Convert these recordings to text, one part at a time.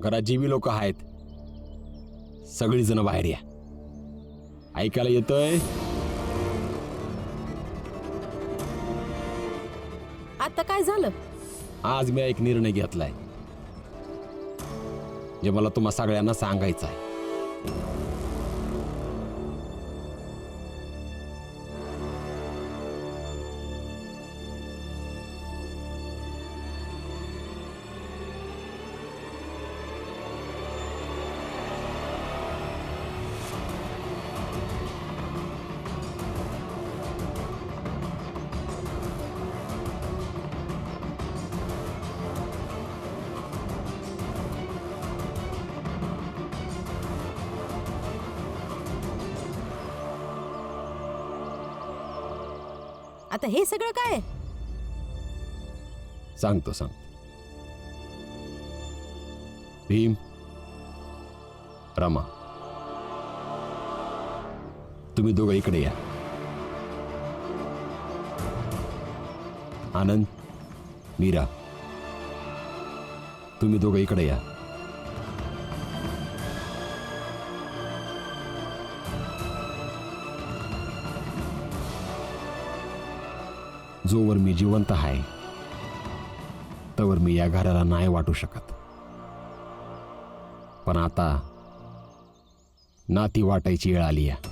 घरात G B लोक आहेत सगळी जण बाहेर या. ऐकायला येतोय? आता काय झालं? आज मी एक निर्णय घेतलाय जे मला तुम्हा सगळ्यांना सांगायचं आहे. आता हे सगळं काय? सांगतो. भीम, रमा, तुम्ही दोघं इकडे या. आनंद, मीरा, तुम्ही दोघं इकडे या. जोवर मी जिवंत आहे तोवर मी या घराला नाही वाटू शकत, पण आता नाती वाटायची वेळ आली आहे.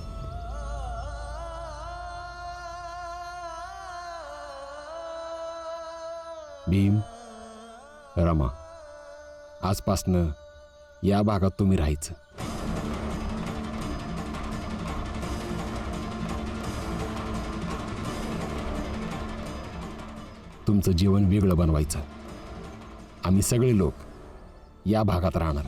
भीम, रमा, आजपासनं या भागात तुम्ही राहायचं. तुमचं जीवन वेगळं बनवायचं. आम्ही सगळे लोक या भागात राहणार.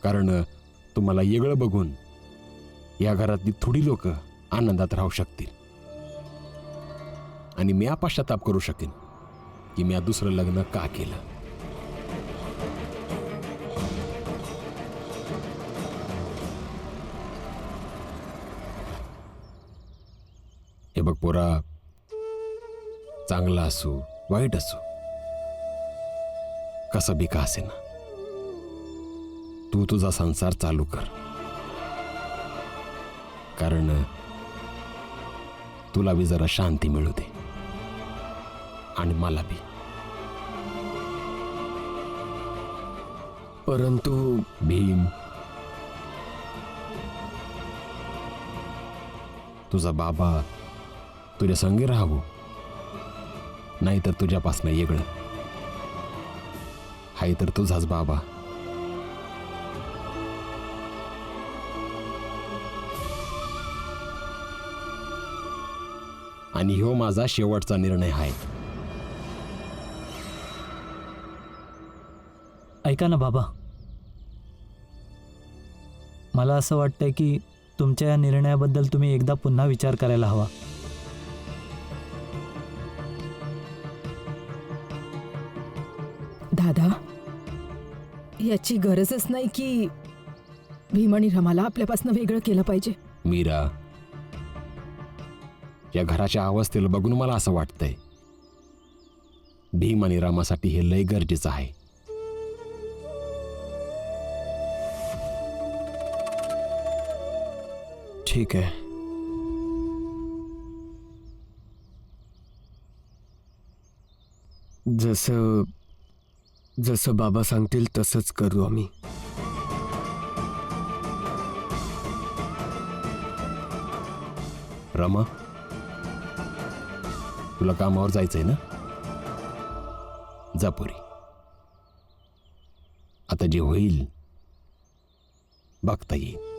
कारण तुम्हाला वेगळं बघून या घरातली थोडी लोक आनंदात राहू शकतील आणि मी पश्चाताप करू शकेन की मी दुसरं लग्न का केलं. हे बघ पोरा, चांगला असो वाईट असो कसं बी का असे ना, तू तुझा संसार चालू कर. कारण तुला बी जरा शांती मिळू दे आणि मला बी. परंतु भीम, तुझा बाबा तुझ्या संगी राहावं, नाहीतर तुझ्यापासनं वेगळं. हाय तर तुझाच बाबा. आणि ह्यो माझा शेवटचा निर्णय आहे. ऐका ना बाबा, मला असं वाटतंय की तुमच्या या निर्णयाबद्दल तुम्ही एकदा पुन्हा विचार करायला हवा. दादा, याची गरजच नाही की भीम आणि रमाला आपल्यापासून वेगळं केलं पाहिजे. मीरा, या घराच्या अवस्थेला बघून मला असं वाटतंय भीम आणि रामासाठी हे लय गरजेचं आहे. ठीक आहे. जसं जसं बाबा सांगतील तसंच करू आम्ही. रमा, तुला कामावर जायचंय ना? जा पुरी. आता जे होईल बघता येईल.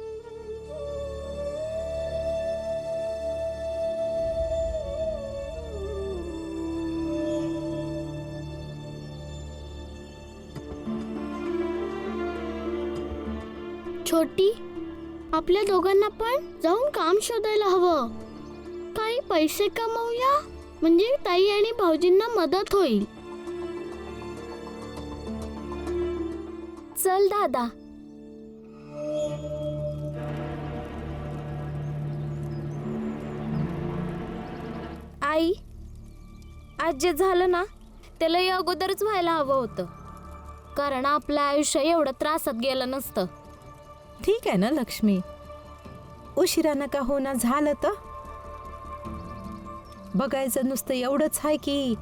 छोटी, आपल्या दोघांना पण जाऊन काम शोधायला हवं. काही पैसे कमवूया, म्हणजे ताई आणि भाऊजींना मदत होईल. चल दादा. आई, आज जे झालं ना त्याला या अगोदरच व्हायला हवं होतं, कारण आपलं आयुष्य एवढं त्रासात गेलं नसतं. ठीक आहे ना लक्ष्मी, उशिरानं का होना झालं तर बघायचं नुसतं एवढंच आहे की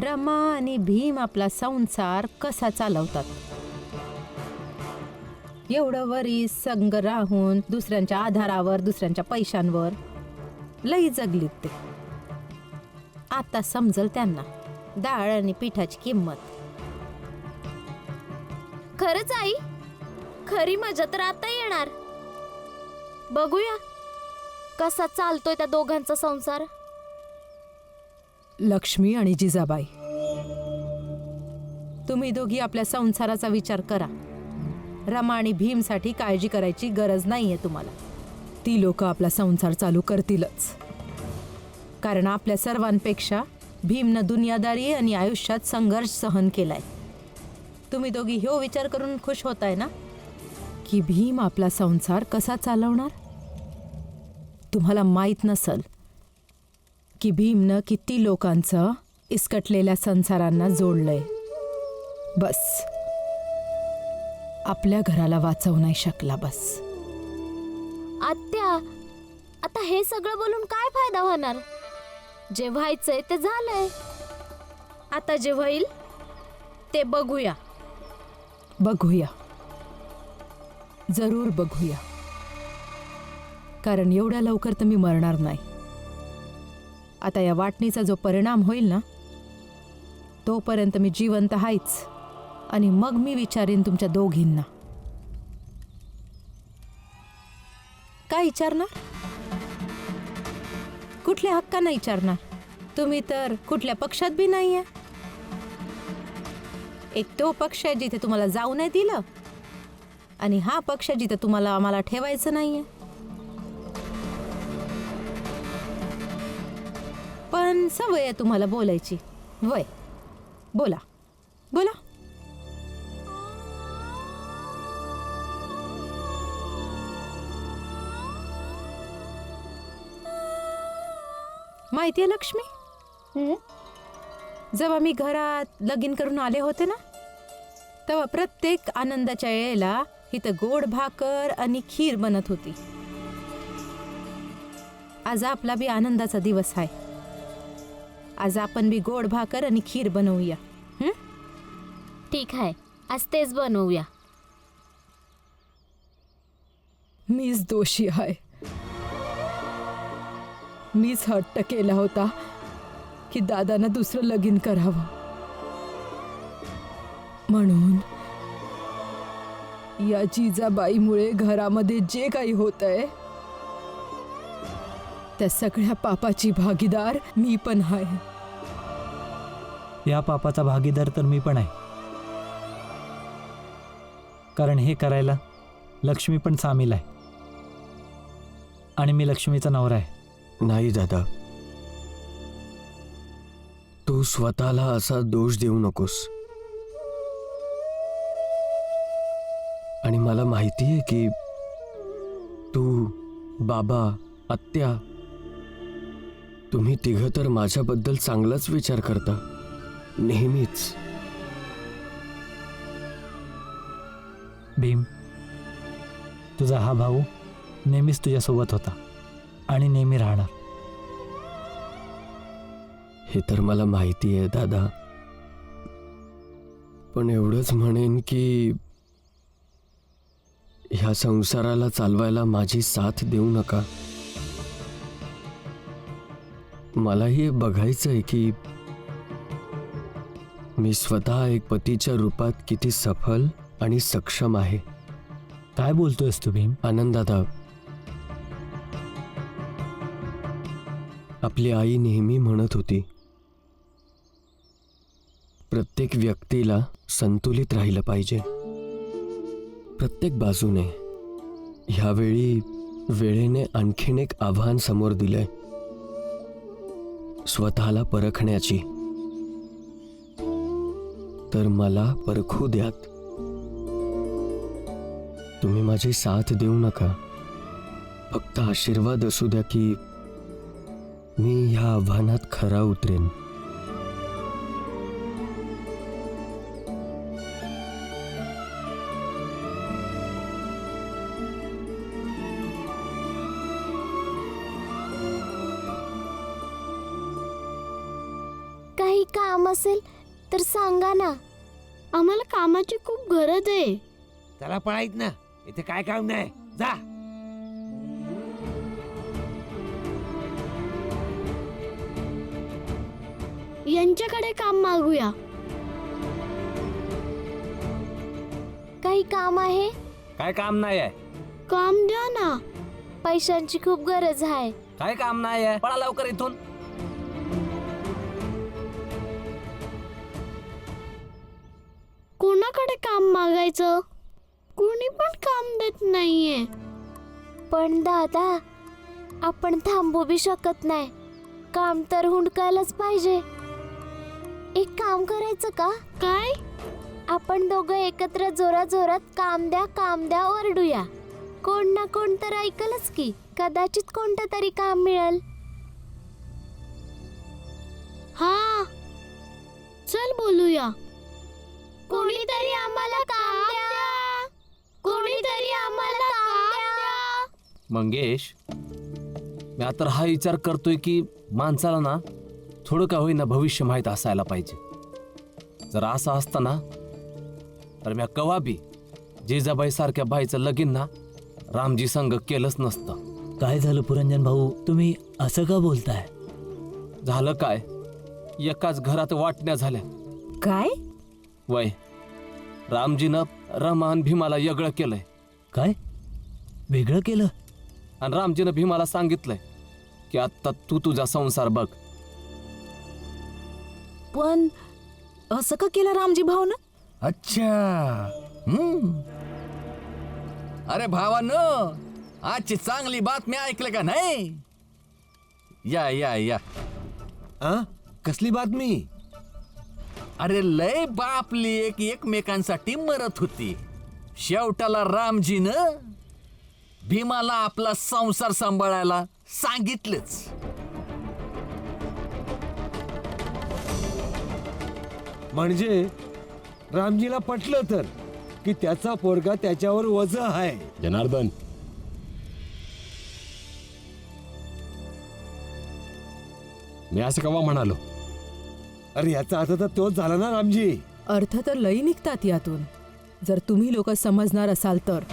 रमा आणि भीम आपला संसार कसा चालवतात. एवढं वरी संग राहून दुसऱ्यांच्या आधारावर, दुसऱ्यांच्या पैशांवर लई जगलीत ते. आता समजल त्यांना डाळ आणि पिठाची किंमत. खरंच आई, खरी मजा तर आता येणार. बघूया कसा चालतोय त्या दोघांचा संसार. लक्ष्मी आणि जिजाबाई, तुम्ही दोघी आपल्या संसाराचा विचार करा. रमा आणि भीमसाठी काळजी करायची गरज नाहीये तुम्हाला. ती लोक आपला संसार चालू करतीलच, कारण आपल्या सर्वांपेक्षा भीमनं दुनियादारी आणि आयुष्यात संघर्ष सहन केलाय. तुम्ही दोघी ह्यो विचार करून खुश होताय ना की भीम आपला संसार कसा चालवणार. तुम्हाला माहीत नसल की भीमनं किती लोकांचं इसकटलेल्या संसारांना जोडलंय. बस आपल्या घराला वाचवू नाही शकला. बस आत्या, आता हे सगळं बोलून काय फायदा होणार. जे व्हायचंय ते झालंय. आता जे होईल ते बघूया. बघूया, जरूर बघूया, कारण एवढ्या लवकर तर मी मरणार नाही. आता या वाटणीचा जो परिणाम होईल ना तोपर्यंत मी जिवंत आहेच, आणि मग मी विचारेन तुमच्या दोघींना. काय विचारणार? कुठल्या हक्कानं विचारणार? तुम्ही तर कुठल्या पक्षात बी नाहीये. एक तो पक्ष आहे जिथे तुम्हाला जाऊ नाही दिलं, आणि हा पक्ष जिथे तुम्हाला आम्हाला ठेवायचं नाहीये. पण सवय आहे तुम्हाला बोलायची. वय, बोला बोला. माहितीये लक्ष्मी, जेव्हा मी घरात लगीन करून आले होते ना तेव्हा प्रत्येक आनंदाच्या वेळेला इथं गोड भाकर आणि खीर बनत होती. आज आपला बी आनंदाचा दिवस आहे. आज आपण बी गोड भाकर आणि खीर बनवूया. ठीक आहे, आज तेच बनवूया. मीच दोषी आहे. मीच हट्ट केला होता की दादानं दुसरं लगीन करावं. म्हणून या जिजाबाईमुळे घरामध्ये जे काही होतंय त्या सगळ्या पापाची भागीदार मी पण आहे. या पापाचा भागीदार तर मी पण आहे, कारण हे करायला लक्ष्मी पण सामील आहे, आणि मी लक्ष्मीचा नवरा आहे. नाही दादा, तू स्वतःला असा दोष देऊ नकोस. आणि मला माहिती आहे की तू, बाबा, आत्या, तुम्ही तिघं तर माझ्याबद्दल चांगलाच विचार करता नेहमीच. भीम, तुझा हा भाऊ नेहमीच तुझ्यासोबत होता आणि नेहमी राहणार. हे तर मला माहिती आहे दादा, पण एवढंच म्हणेन की ह्या संसाराला चालवायला माझी साथ देऊ नका. मलाही बघायचंय की मी स्वतः एक पतीच्या रूपात किती सफल आणि सक्षम आहे. काय बोलतोयस तू भीम? आनंदादा, आपली आई नेहमी म्हणत होती, प्रत्येक व्यक्तीला संतुलित राहिलं पाहिजे, प्रत्येक बाजूने. ह्यावेळी वेळेने आणखीन एक आव्हान समोर दिलंय, स्वतःला परखण्याची. तर मला परखू द्यात. तुम्ही माझी साथ देऊ नका. फक्त आशीर्वाद असू द्या की मी ह्या आव्हानात खरा उतरेन. काही काम असेल तर सांगा ना. आम्हाला कामाची खूप गरज आहे. त्याला पळायत ना, इथे काय काम नाही, जा. यांच्याकडे काम मागूया. काही काम आहे? काय काम नाही आहे? काम द्या ना. पैशांची खूप गरज आहे. काय काम नाही आहे? पळा लवकर इथून. कोणाकडे काम मागायचं? कोणी पण काम देत नाहीये. पण दादा, आपण थांबू बी शकत नाही. काम तर हुंडकायलाच पाहिजे. एक काम करायचं का? काय? आपण दोघं एकत्र जोरात जोरात काम द्या ओरडूया. कोण ना कोण तर ऐकलच की. कदाचित कोणतं तरी काम मिळेल. हा, चल बोलूया. कोणीतरी आम्हाला काम द्या. कोणीतरी आम्हाला काम द्या. मंगेश, मी आता हा विचार करतोय की माणसाला ना थोडं का होईना भविष्य माहीत असायला पाहिजे. जर असं असतं ना तर मी कवा बी जिजाबाई सारख्या बाईचं लगीन ना रामजी संग केलंच नसतं. काय झालं पुरंजन भाऊ, तुम्ही असं का बोलताय? झालं काय, एकाच घरात वाटण्या झाल्या. काय? वय, रामजीनं रमा आणि भीमाला वेगळं केलंय. काय वेगळं केलं? आणि रामजीनं भीमाला सांगितलंय की आता तू तुझा संसार बघ. पण असं का केलं रामजी भाऊनं? अच्छा. अरे भावानो, आजची चांगली बातमी ऐकलं का नाही? या या या. कसली बातमी? अरे लय बापली एक एकमेकांसाठी मरत होती. शेवटाला रामजीनं भीमाला आपला संसार सांभाळायला सांगितलंच. म्हणजे रामजीला पटलं तर की त्याचा पोरगा त्याच्यावर वज आहे. जनार्दन, मी असं केव्हा म्हणालो? अरे याचा अर्थ तर तोच झाला ना रामजी. अर्थ तर लई निघतात यातून, जर तुम्ही लोक समजणार असाल तर.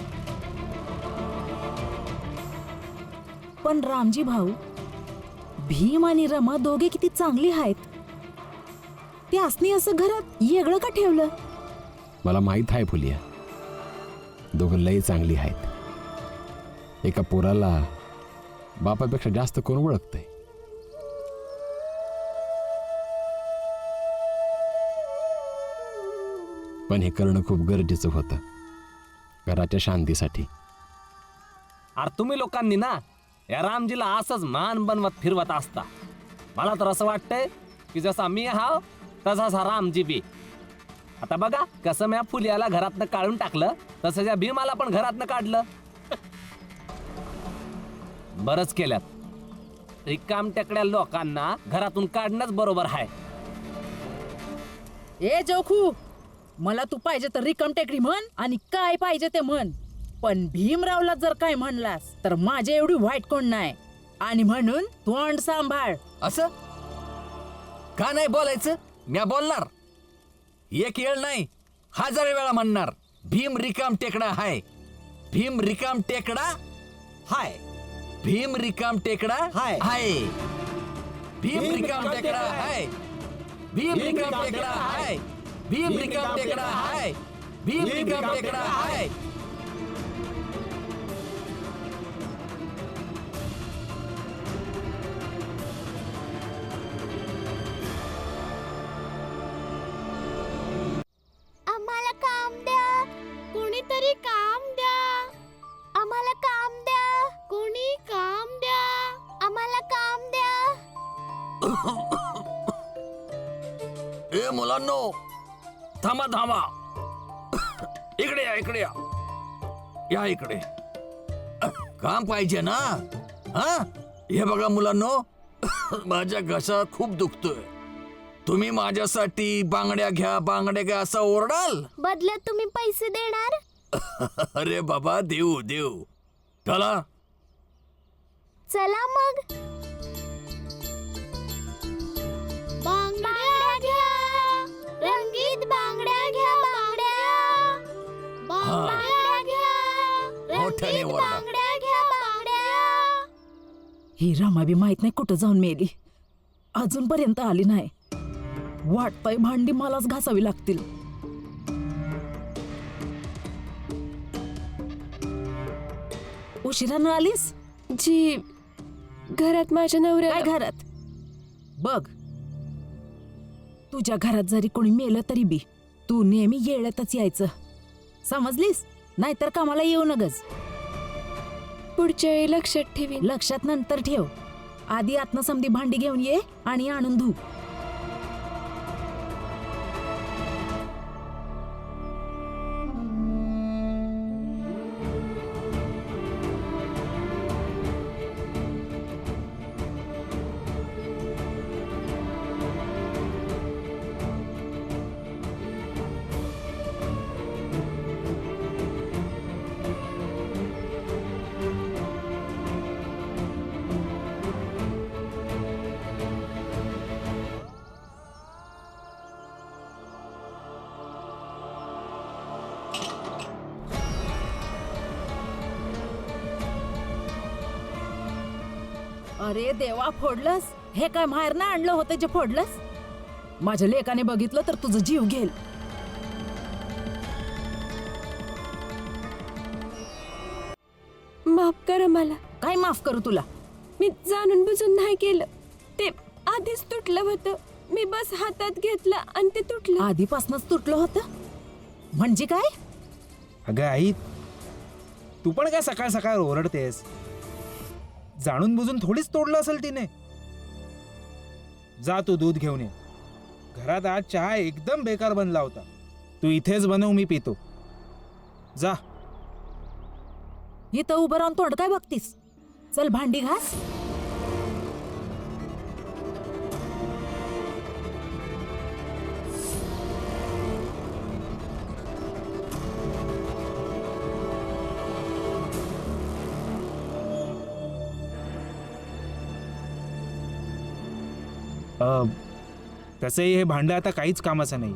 पण रामजी भाऊ, भीम आणि रमा दोघे किती चांगली आहेत. ते असणी असं घरात वेगळं का ठेवलं? मला माहीत आहे फुलिया, दोघं लई चांगली आहेत. एका पोराला बापापेक्षा जास्त कोण ओळखतंय. पण हे करणं खूप गरजेचं होतं घराच्या शांतीसाठी. अरे तुम्ही लोकांनी ना या रामजीला असंच मान बनवत फिरवत असता. मला तर असं वाटतंय की जसा मी हाव तसाच हा रामजी बी. आता बघा कसं मी फुलियाला घरातनं काढून टाकलं, तसं या भीमाला पण घरातनं काढलं. बरंच केल्यात. रिकाम टेकड्या लोकांना घरातून काढणंच बरोबर आहे. ए जोखू, मला तू पाहिजे तर रिकम टेकडी म्हण आणि काय पाहिजे ते म्हण, पण भीमरावला जर काय म्हणलास तर माझ्या एवढी वाईट कोण नाही. आणि म्हणून तोंड सांभाळ. असं का नाही बोलायचं? म्या बोलणार. एक वेळ नाही, 1000 वेळा म्हणणार. भीम रिकाम टेकडा हाय. भीम रिकाम टेकडा हाय. भीम रिकाम टेकडा हाय. भीम रिकाम टेकडा हाय. भीम रिकाम टेकडा हाय. भीम रिकाम टेकडा हाय. भीम रिकाम टेकडा हाय. आम्हाला काम द्या. कोणीतरी काम द्या. आम्हाला काम द्या. कोणी काम द्या. आम्हाला काम द्या. ए मुलांनो, थांबा थांबा. इकडे या, इकडे या. या इकडे. काम पाहिजे ना? हा, हे बघा मुलांनो, माझ्या घशात खूप दुखतोय. तुम्ही माझ्यासाठी बांगड्या घ्या असं ओरडाल? बदल्यात तुम्ही पैसे देणार? अरे बाबा, देऊ देऊ. चला. चला मग. बांगड्या घ्या, रंगीत बांगड्या घ्या, बांगड्या घ्या, मोठ्याने रंगीत ओरडा. बांगड्या घ्या, बांगड्या. ही रमा बी माहित नाही कुठं जाऊन मेली. अजूनपर्यंत आली नाही. वाटतंय भांडी मलाच घासावी लागतील. उशिरानं आलीस? जी, घरात माझ्या नवऱ्या. काय घरात? बघ, तुझ्या घरात जरी कोणी मेलं तरी बी तू नेहमी येळ्यातच यायचं, समजलीस? नाहीतर कामाला येऊ नगस. पुढच्या वेळी लक्षात ठेवीन. लक्षात नंतर ठेव. आधी आतनं समधी भांडी घेऊन ये आणि आणून धू. अरे देवा, फोडलंस? हे काय बाहेर ना आणलं होतं जे फोडलंस? माझ्या लेकाने बघितलं तर तुझं जीव घेल. माफ करा मला. काय माफ करू तुला? मी जाणून बुजून नाही केलं. ते आधीच तुटलं होतं. मी बस हातात घेतलं आणि ते तुटलं. आधीपासूनच तुटलं होतं म्हणजे काय? अगं आई, तू पण काय सकाळ सकाळ ओरडतेस? जाणून बुजून थोडीच तोडलं असेल तिने. जा तू दूध घेऊन ये. घरात आज चहा एकदम बेकार बनला होता. तू इथेच बनव, मी पितो. जा. इथं उभं राहून तोंड काय बघतीस? चल भांडी घास. तसंही हे भांडं आता काहीच कामाचं नाही.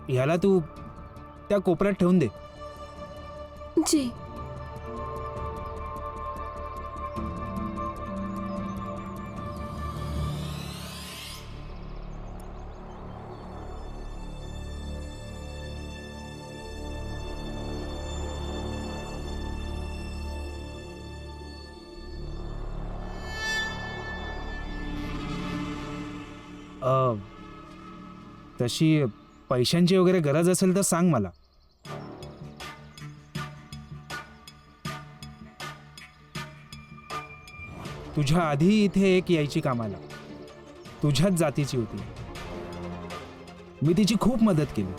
ह्याला तू त्या कोपऱ्यात ठेवून दे. जी. तशी पैशांची वगैरे गरज असेल तर सांग मला. तुझ्या आधी इथे एक यायची कामाला, तुझ्याच जातीची होती. मी तिची खूप मदत केली.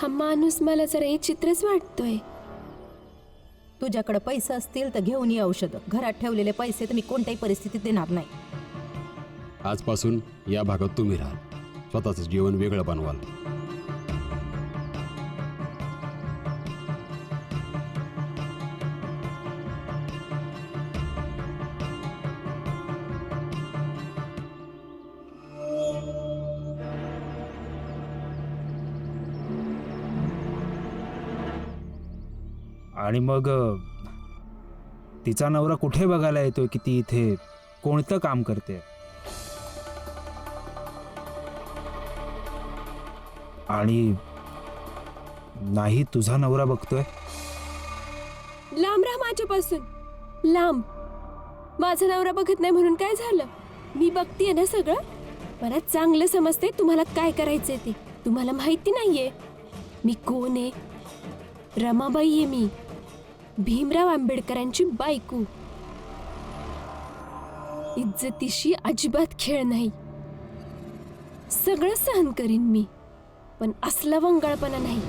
हा माणूस मला जरा चित्रच वाटतोय. तुझ्याकडे पैसे असतील तर घेऊन ये औषधं. घरात ठेवलेले पैसे तर मी कोणत्याही परिस्थितीत देणार नाही. आजपासून या भागात तुम्ही राहा. स्वतःचं जीवन वेगळं बनवाल. आणि मग तिचा नवरा कुठे बघायला येतोय की ती इथे कोणतं काम करते? आणि नाही तुझा नवरा बघतोय. लांब राहा माझ्यापासून, लांब. माझा नवरा बघत नाही म्हणून काय झालं? मी बघतीये ना सगळं. मला चांगलं समजते तुम्हाला काय करायचंय ते. तुम्हाला माहिती नाहीये मी कोण आहे. रमाबाई आहे मी, भीमराव आंबेडकरांची बायको. इज्जतीशी अजिबात खेळ नाही. सगळं सहन करीन मी. पण असला वंगाळपणा नाही.